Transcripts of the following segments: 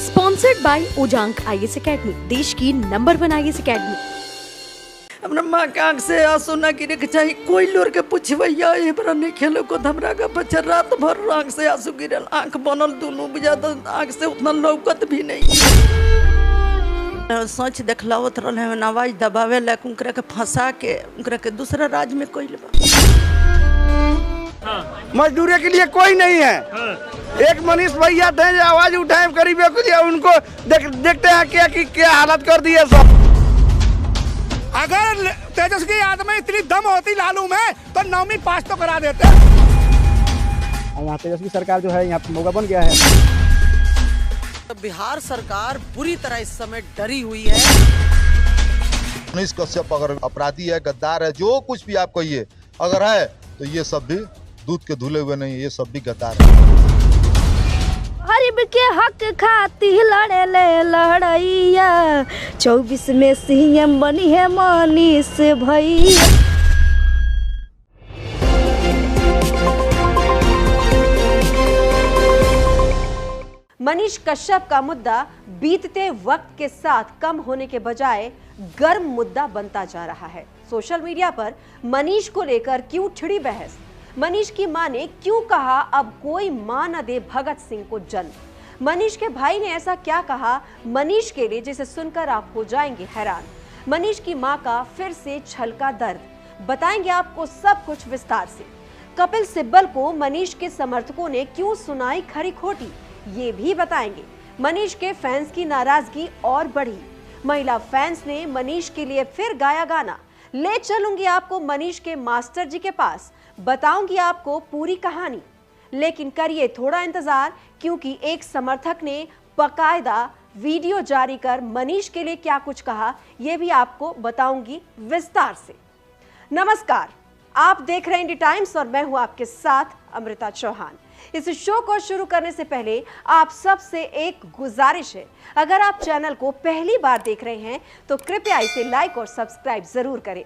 Sponsored by Ojaank IAS academy, देश की number 1 IAS academy. अपना माँ के आँख से आंसू न गिरे के चाहिए। कोई लोर के पूछवैया ये बड़ा नहीं खेलो को हमरा का बच्चा रात भर आँख से आंसू गिरल, आँख बनल दोनों बुझाता आँख से उतना लौकत भी नहीं। सोच देखलावत रहल है आवाज दबावे लायक उनकरा के फंसा के उनकरा के दूसरा राज्य में कोई मजदूरी के लिए कोई नहीं है। एक मनीष भैया थे जो आवाज उठाए करीब उनको देखते हैं क्या हालत कर दी है सब। अगर तेजस्वी यादव में इतनी दम होती लालू में तो 9वीं पास तो करा देते। यहाँ तेजस्वी सरकार जो है यहाँ पे मौका बन गया है। बिहार सरकार बुरी तरह इस समय डरी हुई है। मनीष कश्यप अगर अपराधी है, गद्दार है, जो कुछ भी आप कहिए अगर है तो ये सब भी दूध के धुले हुए नहीं, ये सब भी गद्दार है। गरीब के हक खाती लड़े ले लड़ैया, 24 में सीएम बनी है मनीष भैया। मनीष कश्यप का मुद्दा बीतते वक्त के साथ कम होने के बजाय गर्म मुद्दा बनता जा रहा है। सोशल मीडिया पर मनीष को लेकर क्यों छिड़ी बहस? मनीष की मां ने क्यों कहा अब कोई मां न दे भगत सिंह को जन्म? मनीष के भाई ने ऐसा क्या कहा मनीष के लिए जिसे सुनकर आप हो जाएंगे हैरान। मनीष की मां का फिर से छलका दर्द, बताएंगे आपको सब कुछ विस्तार से। कपिल सिब्बल को मनीष के समर्थकों ने क्यों सुनाई खरी खोटी, ये भी बताएंगे। मनीष के फैंस की नाराजगी और बढ़ी, महिला फैंस ने मनीष के लिए फिर गाया गाना। ले चलूंगी आपको मनीष के मास्टर जी के पास, बताऊंगी आपको पूरी कहानी। लेकिन करिए थोड़ा इंतजार, क्योंकि एक समर्थक ने बकायदा वीडियो जारी कर मनीष के लिए क्या कुछ कहा, यह भी आपको बताऊंगी विस्तार से। नमस्कार, आप देख रहे हैं इंडी टाइम्स और मैं हूं आपके साथ अमृता चौहान। इस शो को शुरू करने से पहले आप सबसे एक गुजारिश है, अगर आप चैनल को पहली बार देख रहे हैं तो कृपया इसे लाइक और सब्सक्राइब जरूर करें।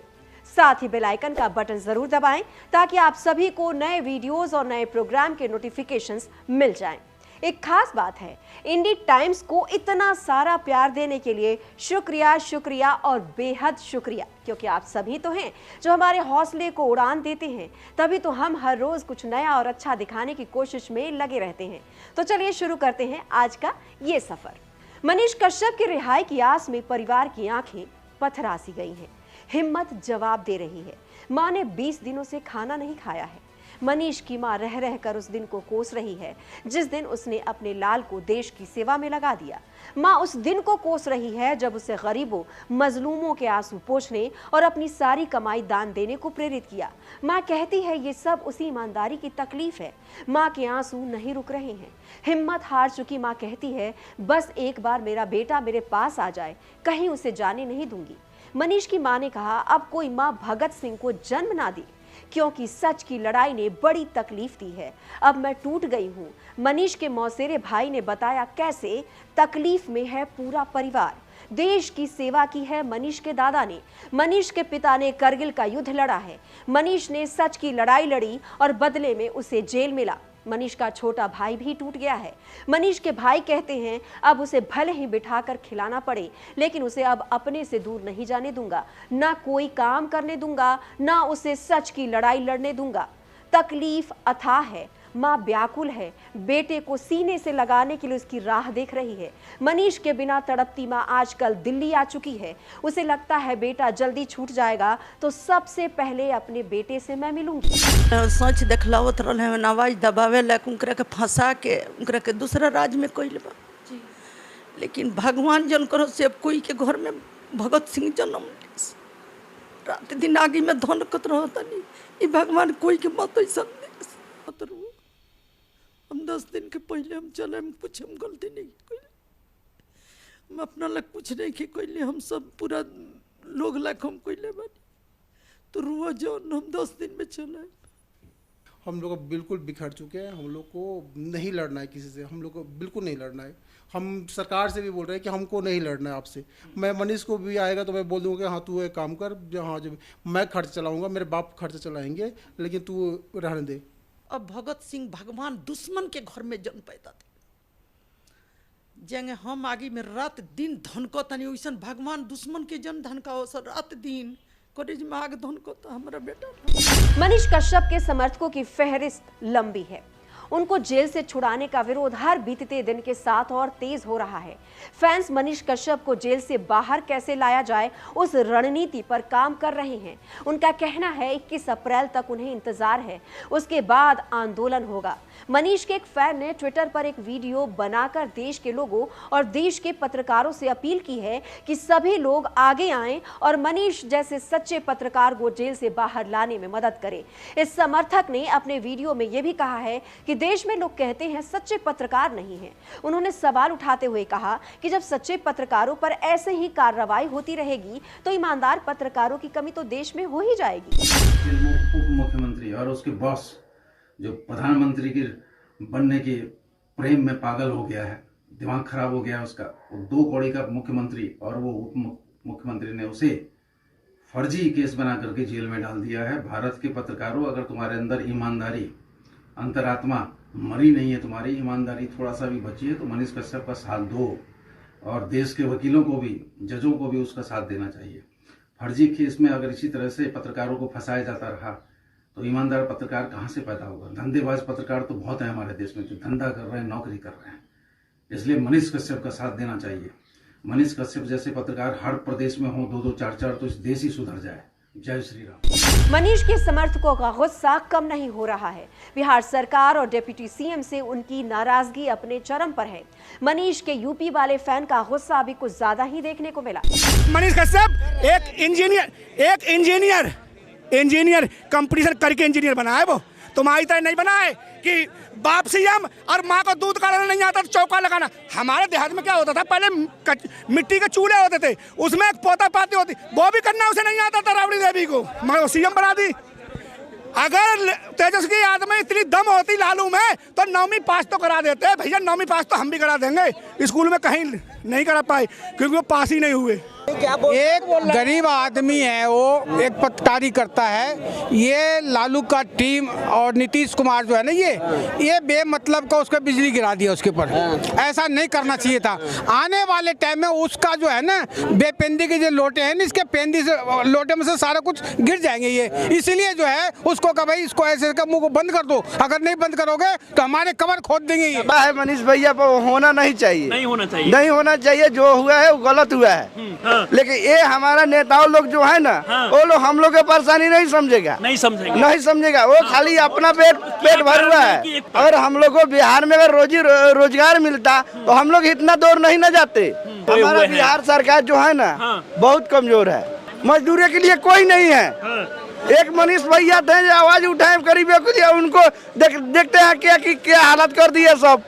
साथ ही बेल आइकन का बटन जरूर दबाएं ताकि आप सभी को नए वीडियोस और नए प्रोग्राम के नोटिफिकेशंस मिल जाएं। एक खास बात है, इंडी टाइम्स को इतना सारा प्यार देने के लिए शुक्रिया, शुक्रिया और बेहद शुक्रिया, क्योंकि आप सभी तो हैं जो हमारे हौसले को उड़ान देते हैं, तभी तो हम हर रोज कुछ नया और अच्छा दिखाने की कोशिश में लगे रहते हैं। तो चलिए शुरू करते हैं आज का ये सफर। मनीष कश्यप की रिहाई की आस में परिवार की आंखें पथरासी गई हैं। हिम्मत जवाब दे रही है। मां ने 20 दिनों से खाना नहीं खाया है। मनीष की मां रह रहकर उस दिन को कोस रही है जिस दिन उसने अपने लाल को देश की सेवा में लगा दिया। मां उस दिन को कोस रही है जब उसे गरीबों, मजलूमों के आंसू पोंछने और अपनी सारी कमाई दान देने को प्रेरित किया। मां कहती है ये सब उसी ईमानदारी की तकलीफ है। मां के आंसू नहीं रुक रहे हैं। हिम्मत हार चुकी मां कहती है बस एक बार मेरा बेटा मेरे पास आ जाए, कहीं उसे जाने नहीं दूंगी। मनीष की मां ने कहा अब कोई मां भगत सिंह को जन्म ना दे, क्योंकि सच की लड़ाई ने बड़ी तकलीफ दी है। अब मैं टूट गई हूँ। मनीष के मौसेरे भाई ने बताया कैसे तकलीफ में है पूरा परिवार। देश की सेवा की है मनीष के दादा ने। मनीष के पिता ने करगिल का युद्ध लड़ा है। मनीष ने सच की लड़ाई लड़ी और बदले में उसे जेल मिला। मनीष का छोटा भाई भी टूट गया है। मनीष के भाई कहते हैं अब उसे भले ही बिठाकर खिलाना पड़े, लेकिन उसे अब अपने से दूर नहीं जाने दूंगा, ना कोई काम करने दूंगा, ना उसे सच की लड़ाई लड़ने दूंगा। तकलीफ अथाह है। मां व्याकुल है, बेटे को सीने से लगाने के लिए उसकी राह देख रही है। मनीष के बिना तड़पती मां आजकल दिल्ली आ चुकी है। उसे लगता है बेटा जल्दी छूट जाएगा तो सबसे पहले अपने बेटे से मैं मिलूंगी। सोच देखलावत रहल है आवाज दबावे लायक उनकरा के फंसा के उनकरा के दूसरा राज्य में कोई लेकिन भगवान जन करो से कोई के घर में भगत सिंह जन्म रात दिन आगे में धनकत रहता नहीं। भगवान कोई के मत ऐसा हम 10 दिन के पहले हम चले, हम कुछ हम गलती नहीं की, हम अपना लग कुछ नहीं की कोई, हम सब पूरा लोग लाख हम कोई ले बानी तो रुआ जो हम 10 दिन में चले। हम लोग बिल्कुल बिखर चुके हैं। हम लोग को नहीं लड़ना है किसी से, हम लोग को बिल्कुल नहीं लड़ना है। हम सरकार से भी बोल रहे हैं कि हमको नहीं लड़ना है आपसे। मैं मनीष को भी आएगा तो मैं बोल दूंगा हाँ तू एक काम कर, हाँ जो मैं खर्च चलाऊंगा, मेरे बाप खर्च चलाएंगे, लेकिन तू रहने दे। अब भगत सिंह भगवान दुश्मन के घर में जन्म पैदा थे। जेंगे हम आगे में रात दिन धनको तनी वैसन भगवान दुश्मन के जन धनकाओ सर रात दिन कॉलेज में आग धनको तो हमारा बेटा। मनीष कश्यप के समर्थकों की फहरिस्त लंबी है। उनको जेल से छुड़ाने का विरोध हर बीतते दिन के साथ और तेज हो रहा है। फैंस मनीष कश्यप को जेल से बाहर कैसे लाया जाए उस रणनीति पर काम कर रहे हैं। उनका कहना है 21 अप्रैल तक उन्हें इंतजार है, उसके बाद आंदोलन होगा। मनीष के एक फैन ने ट्विटर पर एक वीडियो बनाकर देश के लोगों और देश के पत्रकारों से अपील की है कि सभी लोग आगे आएं और मनीष जैसे सच्चे पत्रकार को जेल से बाहर लाने में मदद करें। इस समर्थक ने अपने वीडियो में यह भी कहा है कि देश में लोग कहते हैं सच्चे पत्रकार नहीं हैं। उन्होंने सवाल उठाते हुए कहा कि जब सच्चे पत्रकारों पर ऐसे ही कार्रवाई होती रहेगी तो ईमानदार पत्रकारों की कमी तो देश में हो ही जाएगी। उप मुख्यमंत्री और उसके बॉस जो प्रधानमंत्री के बनने के प्रेम में पागल हो गया है, दिमाग खराब हो गया है उसका। वो 2 कौड़ी का मुख्यमंत्री और वो उप मुख्यमंत्री ने उसे फर्जी केस बना करके जेल में डाल दिया है। भारत के पत्रकारों, अगर तुम्हारे अंदर ईमानदारी, अंतरात्मा मरी नहीं है, तुम्हारी ईमानदारी थोड़ा सा भी बची है, तो मनीष कश्यप का साथ दो और देश के वकीलों को भी, जजों को भी उसका साथ देना चाहिए। फर्जी केस में अगर इसी तरह से पत्रकारों को फंसाया जाता रहा तो ईमानदार पत्रकार कहाँ से पैदा होगा। धंधेबाज पत्रकार तो बहुत है हमारे देश में जो धंधा कर रहे हैं, नौकरी कर रहे हैं। इसलिए मनीष कश्यप का साथ देना चाहिए। मनीष कश्यप जैसे पत्रकार हर प्रदेश में हो, 2-2, 4-4, तो इस देश ही सुधर जाए। जय श्री राम। मनीष के समर्थकों का गुस्सा कम नहीं हो रहा है। बिहार सरकार और डिप्टी सीएम से उनकी नाराजगी अपने चरम पर है। मनीष के यूपी वाले फैन का गुस्सा अभी कुछ ज्यादा ही देखने को मिला। मनीष कश्यप एक इंजीनियर कंपटीशन करके इंजीनियर बना है। वो तुम्हारी तरह नहीं बना है कि बाप सीएम और माँ को दूध काढ़ना नहीं आता तो चौका लगाना। हमारे देहात में क्या होता था, पहले मिट्टी के चूल्हे होते थे, उसमें एक पोता पाती होती, वो भी करना उसे नहीं आता था राबड़ी देवी को, मगर सीएम बना दी। अगर तेजस्वी यादव में इतनी दम होती लालू में तो 9वीं पास तो करा देते। भैया 9वीं पास तो हम भी करा देंगे, स्कूल में कहीं नहीं करा पाए क्योंकि वो पास ही नहीं हुए। एक गरीब आदमी है, वो एक पत्रकारी करता है। ये लालू का टीम और नीतीश कुमार जो है ना, ये बेमतलब का उसका बिजली गिरा दिया उसके ऊपर। ऐसा नहीं करना चाहिए था। आने वाले टाइम में उसका जो है ना, बेपेंदी के जो लोटे हैं ना, इसके पेंदी से लोटे में से सारा कुछ गिर जाएंगे ये। इसीलिए जो है उसको कहा भाई इसको ऐसे मुंह को बंद कर दो, अगर नहीं बंद करोगे तो हमारे कबर खोद देंगे। ये मनीष भैया पर होना नहीं चाहिए, नहीं होना चाहिए। जो हुआ है वो गलत हुआ है। लेकिन ये हमारा नेताओं लोग जो है ना, वो लोग हम लोग की परेशानी नहीं समझेगा। वो खाली अपना पेट भर हुआ है। अगर हम लोग को बिहार में अगर रोजगार मिलता तो हम लोग इतना दूर नहीं न जाते। हमारा बिहार सरकार जो है ना बहुत कमजोर है। मजदूरी के लिए कोई नहीं है। एक मनीष भैया थे जो आवाज उठाए गरीबों के लिए, उनको देखते हैं क्या हालत कर दी है सब।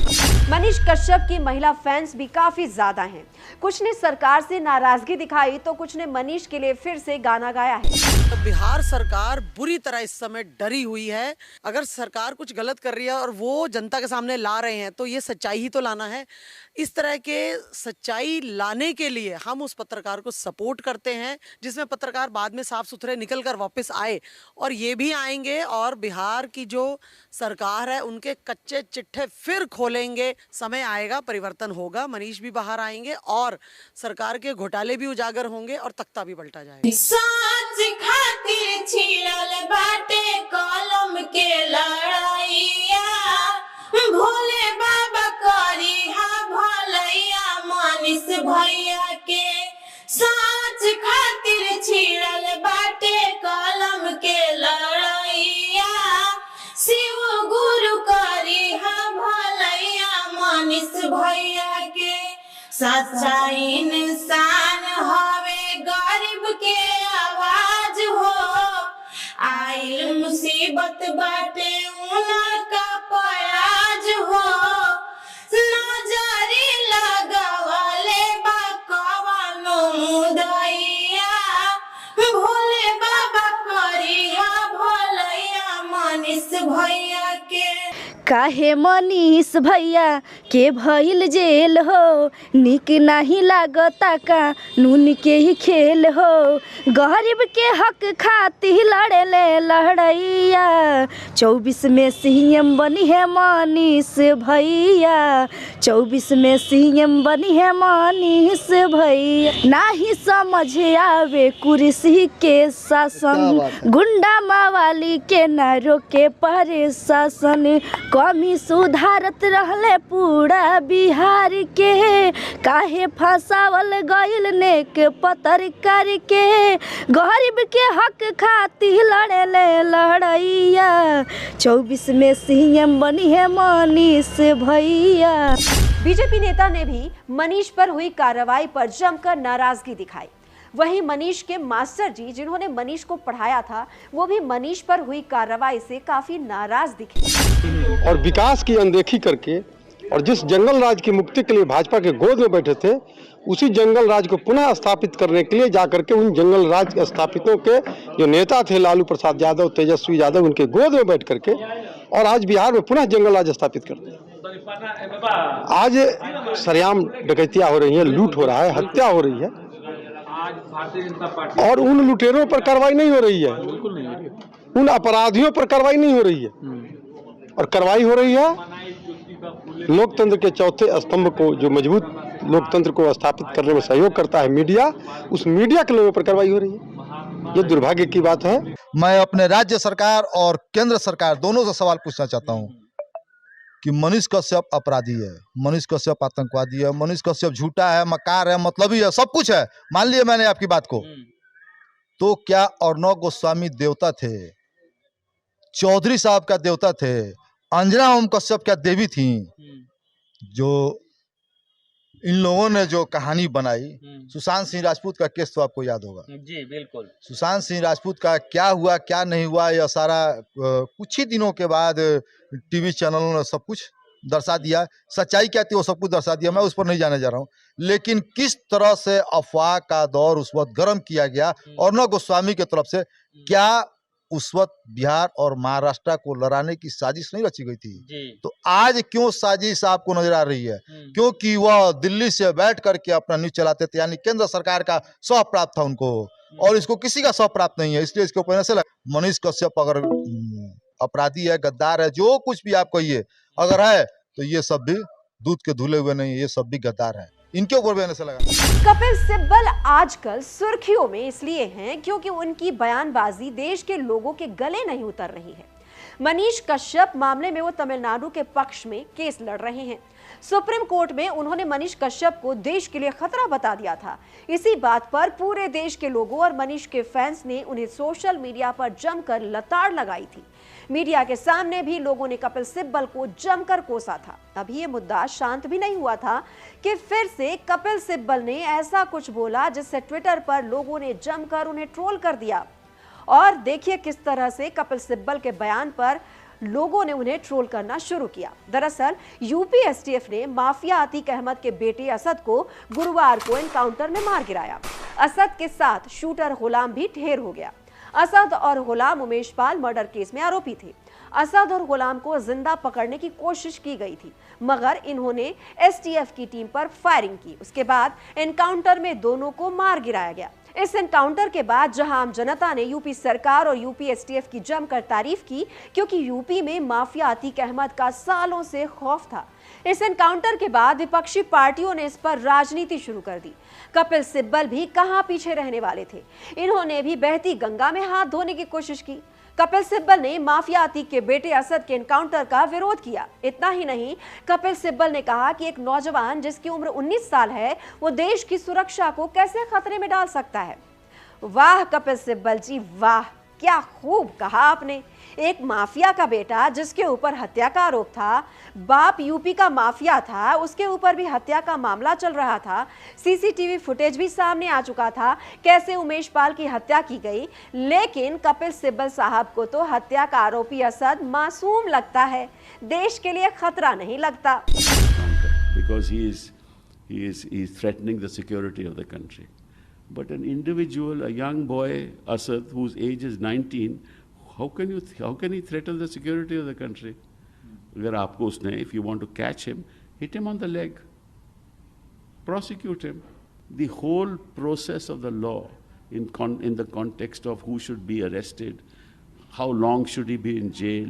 मनीष कश्यप की महिला फैंस भी काफी ज्यादा हैं। कुछ ने सरकार से नाराजगी दिखाई तो कुछ ने मनीष के लिए फिर से गाना गाया है। बिहार सरकार बुरी तरह इस समय डरी हुई है। अगर सरकार कुछ गलत कर रही है और वो जनता के सामने ला रहे हैं तो ये सच्चाई ही तो लाना है। इस तरह के सच्चाई लाने के लिए हम उस पत्रकार को सपोर्ट करते हैं, जिसमें पत्रकार बाद में साफ सुथरे निकल कर वापस आए और ये भी आएंगे और बिहार की जो सरकार है उनके कच्चे चिट्ठे फिर खोलेंगे। समय आएगा, परिवर्तन होगा, मनीष भी बाहर आएंगे और सरकार के घोटाले भी उजागर होंगे और तख्ता भी पलटा जाएगा। सांच खातिर छिड़ल बाटे कलम के लड़ाइया, भोले बाबा करी हा भलैया मनीष भैया के। सांच खातिर छिड़ल बाटे कलम के लड़ाइया, शिव गुरु करी हा भलैया मनीष भैया के। सच्चा इंसान हवे गरीब के आवाज हो, आइल मुसीबत बाटे उनका प्याज हो। नजरी लगावले बा कवनो मुदैया, भोले बाबा करी हा भलैया मनीष भैया के। काहे मनीष भैया के भइल जेल हो, निक नहीं लागता का नून के ही खेल हो। गरीब के हक खातिर लड़े ले लड़ैया, 24 में सीएम बनी है मनीष भैया, 24 में सीएम बनी है मनीष भैया। नाही समझ आवे कुर्सी के शासन, गुंडा मावाली के न रोके प्रशासन। कमी सुधारत रहले पूरा बिहार के, काहे फंसावल गइल नेक पत्रकार के। गरीब के हक खातिर लड़े ले लड़ैया, 24 में सीएम बनी है मनीष भैया। बीजेपी नेता ने भी मनीष पर हुई कार्रवाई पर जमकर नाराजगी दिखाई। वहीं मनीष के मास्टर जी जिन्होंने मनीष को पढ़ाया था, वो भी मनीष पर हुई कार्रवाई से काफी नाराज दिखे। और विकास की अनदेखी करके और जिस जंगल राज की मुक्ति के लिए भाजपा के गोद में बैठे थे, उसी जंगल राज को पुनः स्थापित करने के लिए जाकर के उन जंगल राज स्थापितों के जो नेता थे लालू प्रसाद यादव, तेजस्वी यादव, उनके गोद में बैठ करके और आज बिहार में पुनः जंगल राज स्थापित करते हैं। आज सरेआम डकैतियां हो रही है, लूट हो रहा है, हत्या हो रही है और उन लुटेरों पर कार्रवाई नहीं हो रही है, उन अपराधियों पर कार्रवाई नहीं हो रही है। और कार्रवाई हो रही है लोकतंत्र के चौथे स्तंभ को, जो मजबूत लोकतंत्र को स्थापित करने में सहयोग करता है मीडिया, उस मीडिया के लोगों पर कार्रवाई हो रही है। ये दुर्भाग्य की बात है। मैं अपने राज्य सरकार और केंद्र सरकार दोनों से सवाल पूछना चाहता हूं कि मनीष कश्यप अपराधी है, मनीष कश्यप आतंकवादी है, मनीष कश्यप झूठा है, मकार है, मतलबी है, सब कुछ है। मान लिया मैंने आपकी बात को, तो क्या अर्णव गोस्वामी देवता थे? चौधरी साहब का देवता थे? अंजना ओम कश्यप क्या देवी थी? जो इन लोगों ने जो कहानी बनाई, सुशांत सिंह राजपूत का केस तो आपको याद होगा। जी बिल्कुल। सुशांत सिंह राजपूत का क्या हुआ क्या नहीं हुआ, यह सारा कुछ ही दिनों के बाद टीवी चैनलों ने सब कुछ दर्शा दिया। सच्चाई क्या थी वो सब कुछ दर्शा दिया, मैं उस पर नहीं जाने जा रहा हूँ। लेकिन किस तरह से अफवाह का दौर उस वक्त गर्म किया गया अर्णव गोस्वामी की तरफ से, क्या उस वक्त बिहार और महाराष्ट्र को लड़ाने की साजिश नहीं रची गई थी? तो आज क्यों साजिश आपको नजर आ रही है? क्योंकि वह दिल्ली से बैठ करके अपना न्यूज चलाते थे, यानी केंद्र सरकार का सह प्राप्त था उनको, और इसको किसी का सह प्राप्त नहीं है। इसलिए इसके ऊपर ऐसे मनीष कश्यप अगर अपराधी है, गद्दार है, जो कुछ भी आप कहिए, अगर है तो ये सब भी दूध के धुले हुए नहीं, ये सब भी गद्दार है। इनके ऊपर भी ऐसा लगा। कपिल सिब्बल आजकल सुर्खियों में इसलिए हैं क्योंकि उनकी बयानबाजी देश के लोगों के गले नहीं उतर रही है। मनीष कश्यप मामले में वो तमिलनाडु के पक्ष में केस लड़ रहे हैं। सुप्रीम कोर्ट में उन्होंने मनीष कश्यप को देश के लिए खतरा बता दिया था। इसी बात पर पूरे देश के लोगों और मनीष के फैंस ने उन्हें सोशल मीडिया पर जमकर लताड़ लगाई थी। मीडिया के सामने भी लोगों ने कपिल सिब्बल को जमकर कोसा था। अभी ये मुद्दा शांत भी नहीं हुआ था कि फिर से कपिल सिब्बल ने ऐसा कुछ बोला जिससे ट्विटर पर लोगों ने जमकर उन्हें ट्रोल कर दिया। और देखिए किस तरह से कपिल सिब्बल के बयान पर लोगों ने उन्हें ट्रोल करना शुरू किया। दरअसल यूपी एसटीएफ ने माफिया अतीक अहमद के बेटे असद को गुरुवार को एनकाउंटर में मार गिराया। असद के साथ शूटर गुलाम भी ढेर हो गया। असद और गुलाम उमेश पाल मर्डर केस में आरोपी थे। असद और गुलाम को जिंदा पकड़ने की कोशिश की गई थी, मगर इन्होंने एसटीएफ की टीम पर फायरिंग की। उसके बाद एनकाउंटर में दोनों को मार गिराया गया। इस एनकाउंटर के बाद जहां आम जनता ने यूपी सरकार और यूपी एसटीएफ की जमकर तारीफ की, क्योंकि यूपी में माफिया अतीक अहमद का सालों से खौफ था। इस एनकाउंटर के बाद विपक्षी पार्टियों ने इस पर राजनीति शुरू कर दी। कपिल सिब्बल भी कहां पीछे रहने वाले थे, इन्होंने भी बहती गंगा में हाथ धोने की कोशिश की। कपिल सिब्बल ने माफिया अतीक के बेटे असद के एनकाउंटर का विरोध किया। इतना ही नहीं, कपिल सिब्बल ने कहा कि एक नौजवान जिसकी उम्र 19 साल है, वो देश की सुरक्षा को कैसे खतरे में डाल सकता है। वाह कपिल सिब्बल जी वाह, क्या खूब कहा आपने। एक माफिया का बेटा जिसके ऊपर हत्या का आरोप था, बाप यूपी का माफिया था, उसके ऊपर भी हत्या का मामला चल रहा था। सीसीटीवी फुटेज भी सामने आ चुका था कैसे उमेश पाल की हत्या की गई। लेकिन कपिल सिब्बल साहब को तो हत्या का आरोपी असद मासूम लगता है, देश के लिए खतरा नहीं लगता। Because he is threatening the security of the country. But an individual, a young boy, Asad, whose age is 19, how can he threaten the security of the country? अगर आपको उसने, if you want to catch him, hit him on the leg, prosecute him. The whole process of the law in the context of who should be arrested, how long should he be in jail,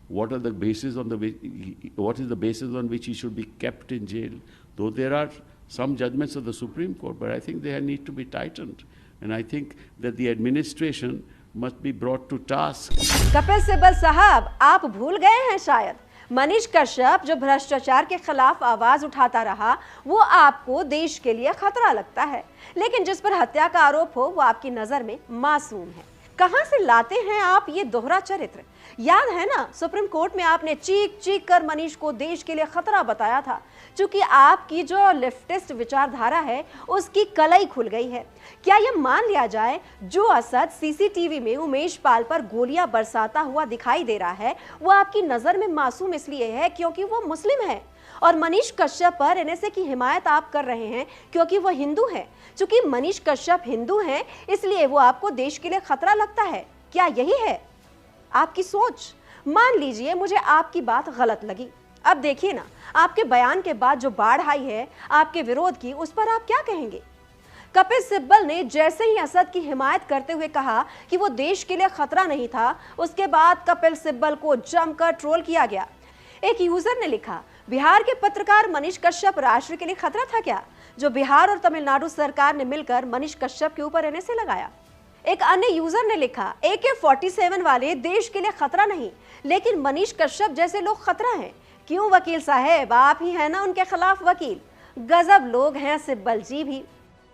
what is the basis on which he should be kept in jail. Though there are some judgments of the Supreme Court, but I think they need to be tightened. And I think that the administration must be brought to task. Kapil Sibal साहब, आप भूल गए हैं शायद, मनीष कश्यप जो भ्रष्टाचार के खिलाफ आवाज उठाता रहा, वो आपको देश के लिए खतरा लगता है, लेकिन जिस पर हत्या का आरोप हो वो आपकी नजर में मासूम है। कहां से लाते हैं आप ये दोहरा चरित्र? याद है ना, सुप्रीम कोर्ट में आपने चीख चीख कर मनीष को देश के लिए खतरा बताया था, क्योंकि आपकी जो लेफ्टिस्ट विचारधारा है उसकी कलई खुल गई है। क्या यह मान लिया जाए, जो असद सीसीटीवी में उमेश पाल पर गोलियां बरसाता हुआ दिखाई दे रहा है, वो आपकी नजर में मासूम इसलिए है क्योंकि वो मुस्लिम है, और मनीष कश्यप पर एनएसए की हिमायत आप कर रहे हैं क्योंकि वो हिंदू है। चूंकि मनीष कश्यप हिंदू हैं, इसलिए वो आपको देश के लिए खतरा लगता है। क्या यही है आपकी सोच? मान लीजिए मुझे आपकी बात गलत लगी, अब देखिए ना, आपके बयान के बाद जो बाढ़ आई है आपके विरोध की, उस पर आप क्या कहेंगे? कपिल सिब्बल ने जैसे ही असद की हिमायत करते हुए कहा कि वो देश के लिए खतरा नहीं था, उसके बाद कपिल सिब्बल को जमकर ट्रोल किया गया। एक यूजर ने लिखा, बिहार के पत्रकार मनीष कश्यप राष्ट्र के लिए खतरा था क्या, जो बिहार और तमिलनाडु सरकार ने मिलकर मनीष कश्यप के ऊपर एनएसए लगाया। एक अन्य यूजर ने लिखा, AK-47 वाले देश के लिए खतरा नहीं, लेकिन मनीष कश्यप जैसे लोग खतरा हैं। क्यों वकील साहब, आप ही हैं ना उनके खिलाफ वकील। गजब लोग हैं सिब्बल जी भी।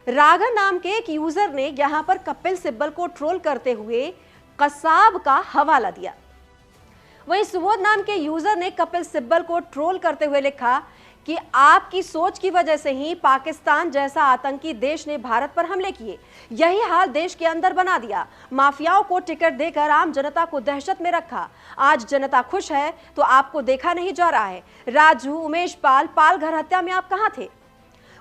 रागा नाम के एक यूजर ने यहां पर कपिल सिब्बल को ट्रोल करते हुए कसाब का हवाला दिया। वहीं सुबोध नाम के यूजर ने कपिल सिब्बल को ट्रोल करते हुए लिखा कि आपकी सोच की वजह से ही पाकिस्तान जैसा आतंकी देश ने भारत पर हमले किए, यही हाल देश के अंदर बना दिया, माफियाओं को टिकट देकर आम जनता को दहशत में रखा। आज जनता खुश है तो आपको देखा नहीं जा रहा है। राजू, उमेश पाल, पालघर हत्या में आप कहां थे?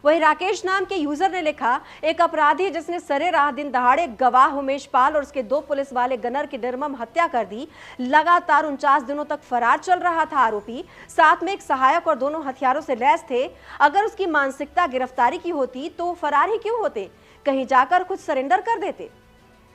वहीं राकेश नाम के यूजर ने लिखा, एक अपराधी जिसने सरेराह दिन दहाड़े गवाह उमेश पाल और उसके 2 पुलिस वाले गनर की निर्मम हत्या कर दी, लगातार 49 दिनों तक फरार चल रहा था आरोपी, साथ में एक सहायक और दोनों हथियारों से लैस थे। अगर उसकी मानसिकता गिरफ्तारी की होती तो फरार ही क्यों होते, कहीं जाकर खुद सरेंडर कर देते।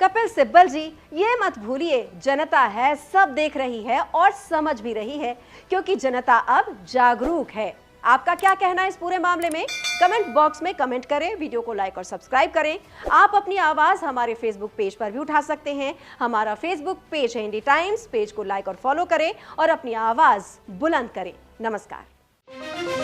कपिल सिब्बल जी, ये मत भूलिए, जनता है, सब देख रही है और समझ भी रही है, क्योंकि जनता अब जागरूक है। आपका क्या कहना है इस पूरे मामले में? कमेंट बॉक्स में कमेंट करें, वीडियो को लाइक और सब्सक्राइब करें। आप अपनी आवाज हमारे फेसबुक पेज पर भी उठा सकते हैं। हमारा फेसबुक पेज है इंडी टाइम्स, पेज को लाइक और फॉलो करें और अपनी आवाज बुलंद करें। नमस्कार।